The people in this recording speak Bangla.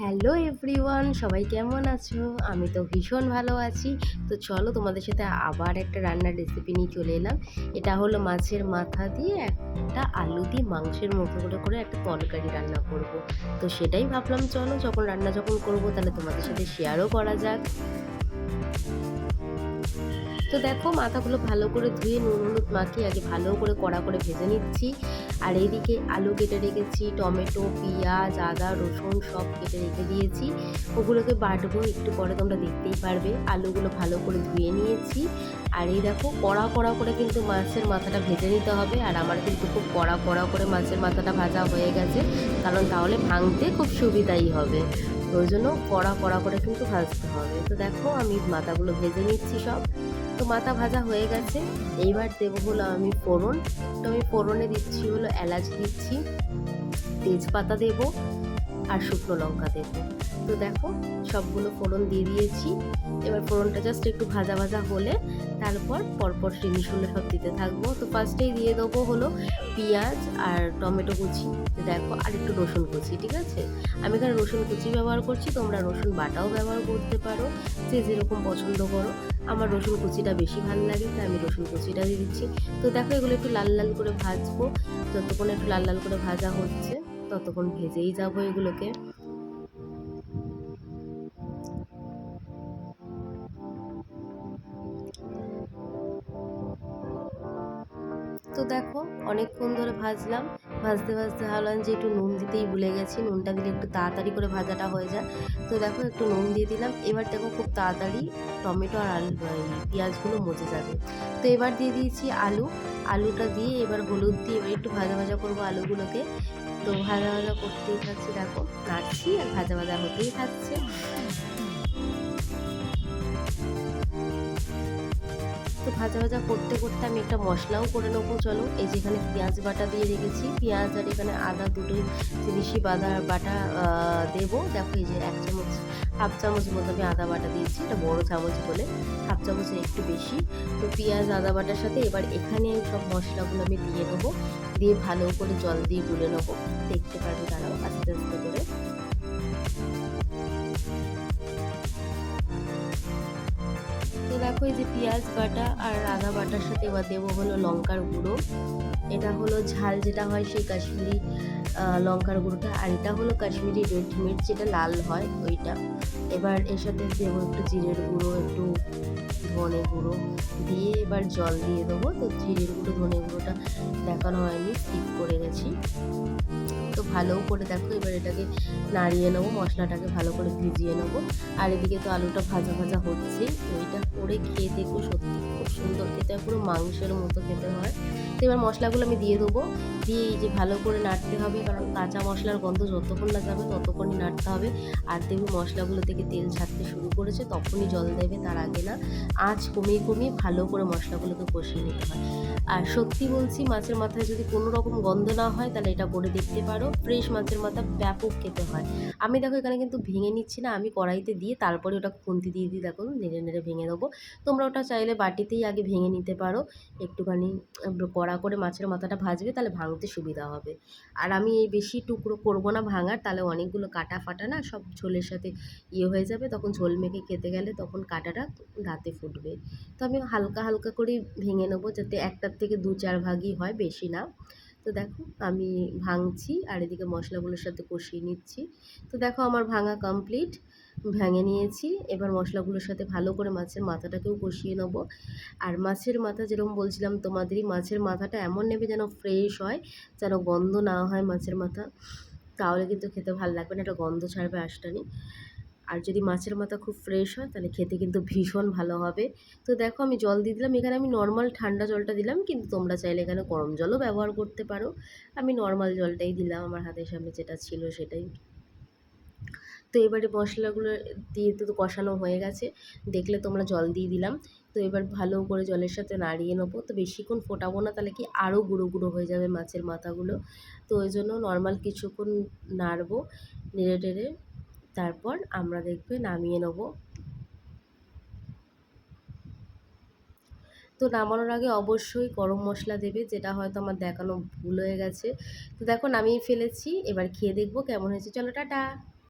হ্যালো এভরিওয়ান, সবাই কেমন আছো? আমি তো ভীষণ ভালো আছি। তো চলো তোমাদের সাথে আবার একটা রান্নার রেসিপি নিয়ে চলে এলাম। এটা হলো মাছের মাথা দিয়ে একটা আলু দিয়ে মাংসের মতো করে একটা তরকারি রান্না করব। তো সেটাই ভাবলাম চলো যখন করব তাহলে তোমাদের সাথে শেয়ারও করা যাক। তো দেখো মাথাগুলো ভালো করে ধুয়ে নুন হলুদ মাখিয়ে আগে ভালো করে কড়া করে ভেজে নিচ্ছি। আর এইদিকে আলু কেটে রেখেছি, টমেটো, পেঁয়াজ, আদা, রসুন সব কেটে রেখে দিয়েছি। ওগুলোকে বাটবো, একটু পরে তোমরা দেখতেই পারবে। আলুগুলো ভালো করে ধুয়ে নিয়েছি। আর এই দেখো কড়া কড়া করে কিন্তু মাছের মাথাটা ভেজে নিতে হবে। আর আমার কিন্তু খুব কড়া কড়া করে মাছের মাথাটা ভাজা হয়ে গেছে, কারণ তাহলে ভাঙতে খুব সুবিধাই হবে। ওই জন্য কড়া কড়া করে কিন্তু ভাজতে হবে। তো দেখো আমি মাথাগুলো ভেজে নিচ্ছি সব। তো মাথা ভাজা হয়ে গেছে। এইবার দেবো হলো আমি ফোড়ন। তো আমি ফোড়নে দিচ্ছি হলো এলাচ দিচ্ছি, তেজপাতা দেবো আর শুকনো লঙ্কা দেবো। তো দেখো সবগুলো ফোড়ন দিয়ে দিয়েছি। এবার ফোড়নটা জাস্ট একটু ভাজা ভাজা হলে তারপর পরপর জিনিসগুলো সব দিতে থাকবো। তো ফার্স্টেই দিয়ে দেবো হলো পেঁয়াজ আর টমেটো কুচি, দেখো আর একটু রসুন কুচি। ঠিক আছে, আমি এখানে রসুন কুচি ব্যবহার করছি, তোমরা রসুন বাটাও ব্যবহার করতে পারো, যে যেরকম পছন্দ করো। আমার রসুন কুচিটা বেশি ভালো লাগে, তাই আমি রসুন কুচিটা দিয়ে দিচ্ছি। তো দেখো এগুলো একটু লাল লাল করে ভাজবো। যতক্ষণ একটু লাল লাল করে ভাজা হচ্ছে ততক্ষণ ভেজেই যাবো এগুলোকে। তো দেখো অনেকক্ষণ ধরে ভাজলাম, ভাজতে ভাজতে ভাবলাম যে একটু নুন দিতেই ভুলে গেছি, নুনটা দিলে একটু তাড়াতাড়ি করে ভাজাটা হয়ে যায়। তো দেখো একটু নুন দিয়ে দিলাম। এবার দেখো খুব তাড়াতাড়ি টমেটো আর আলু পেঁয়াজগুলো মজে যাবে। তো এবার দিয়ে দিয়েছি আলু। আলুটা দিয়ে এবার হলুদ দিয়ে এবার একটু ভাজা ভাজা করবো আলুগুলোকে। তো ভাজা ভাজা করতেই থাকছি, দেখো নাড়ছি আর ভাজা ভাজা হতেই থাকছে। তো ভাজা ভাজা করতে করতে আমি একটা মশলাও করে নেবো। চলো, এই যেখানে পেঁয়াজ বাটা দিয়ে রেখেছি, পেঁয়াজ আর এখানে আদা দুটোই জিনিসই বাটা দেবো। দেখো এই যে এক চামচ, হাফ চামচ মতো আমি আদা বাটা দিয়েছি, এটা বড় চামচ বলে হাফ চামচের একটু বেশি। তো পেঁয়াজ আদা বাটার সাথে এবার এখানে সব মশলাগুলো আমি দিয়ে নেবো, দিয়ে ভালো করে জল দিয়ে গুলে নেবো। দেখতে পারবে, দাঁড়াও আস্তে আস্তে করে। তো দেখো এই যে পেঁয়াজ বাটা আর আদা বাটার সাথে এবার দেবো হলো লঙ্কার গুঁড়ো। এটা হলো ঝাল যেটা হয় সেই কাশ্মীরি লঙ্কার গুঁড়োটা, আর এটা হলো কাশ্মীরি রেড মির্চ যেটা লাল হয় ওইটা। এবার এর সাথে দেবো একটু জিরের গুঁড়ো, একটু ধনে গুঁড়ো দিয়ে এবার জল দিয়ে দেবো। তো জিরের গুঁড়ো ধনে গুঁড়োটা দেখানো হয়নি, স্কিপ করে গেছি। তো ভালো করে দেখো এবার এটাকে নাড়িয়ে নেবো, মশলাটাকে ভালো করে ভিজিয়ে নেবো। আর এদিকে তো আলুটা ভাজা ভাজা হচ্ছেই। তো এটা করে খেয়ে দেখবো সত্যি খুব সুন্দর খেতে হয়, পুরো মাংসের মতো খেতে হয়। তো এবার মশলাগুলো আমি দিয়ে দেবো, দিয়ে এই যে ভালো করে নাড়তে হবে, কারণ কাঁচা মশলার গন্ধ যতক্ষণ না যাবে ততক্ষণই নাড়তে হবে। আর দেখবে মশলাগুলো থেকে তেল ছাড়তে শুরু করেছে তখনই জল দেবে, তার আগে না। আঁচ কমিয়ে কমিয়ে ভালো করে মশলাগুলোকে কষিয়ে নিতে হয়। আর সত্যি বলছি, মাছের মাথায় যদি কোনো রকম গন্ধ না হয় তাহলে এটা করে দেখতে পারো। ফ্রেশ মাছের মাথা ব্যাপক খেতে হয়। আমি দেখো এখানে কিন্তু ভেঙে নিচ্ছি না, আমি কড়াইতে দিয়ে তারপরে ওটা খুন্তি দিয়ে দিই, দেখো নেড়ে নেড়ে ভেঙে দেবো। তোমরা ওটা চাইলে বাটিতেই আগে ভেঙে নিতে পারো। একটুখানি কড়া করে মাছের মাথাটা ভাজবে, তাহলে ভাঙতে সুবিধা হবে। আর আমি এই বেশি টুকরো করবো না ভাঙার, তাহলে অনেকগুলো কাটা ফাটা না সব ঝোলের সাথে হয়ে যাবে, তখন ঝোল মেখে খেতে গেলে তখন কাটাটা দাঁতে ফুটবে। তো আমি হালকা হালকা করে ভেঙে নেবো, যাতে একটার থেকে দু চার ভাগই হয়, বেশি না। তো দেখো আমি ভাঙছি আর এদিকে মশলাগুলোর সাথে কষিয়ে নিচ্ছি। তো দেখো আমার ভাঙা কমপ্লিট, ভেঙে নিয়েছি। এবার মশলাগুলোর সাথে ভালো করে মাছের মাথাটাকেও কষিয়ে নেবো। আর মাছের মাথা যেরকম বলছিলাম তোমাদেরই, মাছের মাথাটা এমন নেবে যেন ফ্রেশ হয়, যেন গন্ধ না হয় মাছের মাথা, তাহলে কিন্তু খেতে ভালো লাগবে না, একটা গন্ধ ছাড়বে আঁশটানি। আর যদি মাছের মাথা খুব ফ্রেশ হয় তাহলে খেতে কিন্তু ভীষণ ভালো হবে। তো দেখো আমি জল দিয়ে দিলাম, এখানে আমি নর্মাল ঠান্ডা জলটা দিলাম, কিন্তু তোমরা চাইলে এখানে গরম জলও ব্যবহার করতে পারো। আমি নর্মাল জলটাই দিলাম, আমার হাতের সামনে যেটা ছিল সেটাই। তো এবারে মশলাগুলো দিয়ে তো কষানো হয়ে গেছে, দেখলে তোমরা জল দিয়ে দিলাম। তো এবার ভালো করে জলের সাথে নাড়িয়ে নেবো। তো বেশিক্ষণ ফোটাবো না, তাহলে কি আরও গুঁড়ো গুঁড়ো হয়ে যাবে মাছের মাথাগুলো। তো ওই জন্য নর্মাল কিছুক্ষণ নাড়বো, নেড়ে টেড়ে তারপর আমরা দেখবে নামিয়ে নেবো। তো নামানোর আগে অবশ্যই গরম মশলা দেবে, যেটা হয়তো আমার দেখানো ভুল হয়ে গেছে। তো দেখো নামিয়ে ফেলেছি, এবার খেয়ে দেখবো কেমন হয়েছে। চলো টাটা।